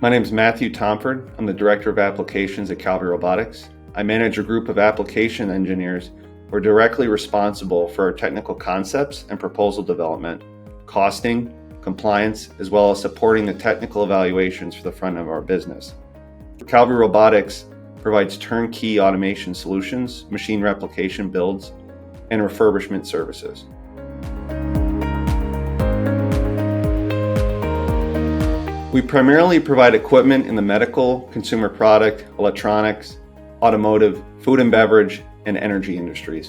My name is Matthew Tomford. I'm the Director of Applications at Calvary Robotics. I manage a group of application engineers who are directly responsible for our technical concepts and proposal development, costing, compliance, as well as supporting the technical evaluations for the front end of our business. Calvary Robotics provides turnkey automation solutions, machine replication builds, and refurbishment services. We primarily provide equipment in the medical, consumer product, electronics, automotive, food and beverage, and energy industries.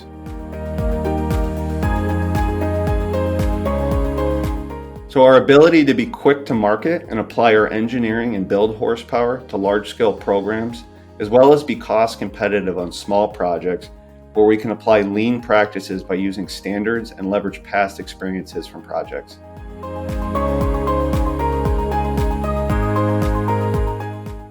So our ability to be quick to market and apply our engineering and build horsepower to large-scale programs, as well as be cost competitive on small projects where we can apply lean practices by using standards and leverage past experiences from projects.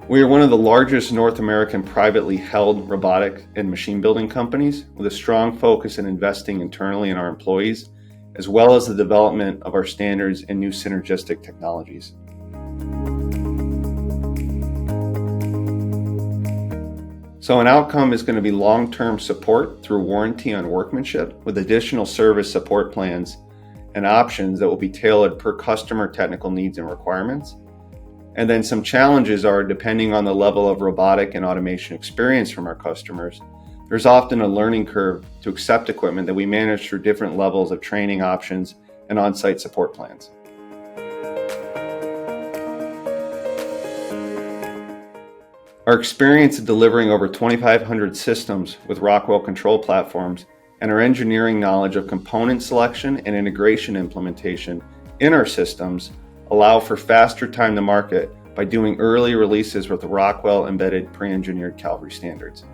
We are one of the largest North American privately held robotic and machine building companies with a strong focus in investing internally in our employees, as well as the development of our standards and new synergistic technologies. So an outcome is going to be long-term support through warranty on workmanship with additional service support plans and options that will be tailored per customer technical needs and requirements. And then some challenges are, depending on the level of robotic and automation experience from our customers, there's often a learning curve to accept equipment that we manage through different levels of training options and on-site support plans. Our experience in delivering over 2,500 systems with Rockwell control platforms and our engineering knowledge of component selection and integration implementation in our systems allow for faster time to market by doing early releases with the Rockwell embedded pre-engineered Calvary standards.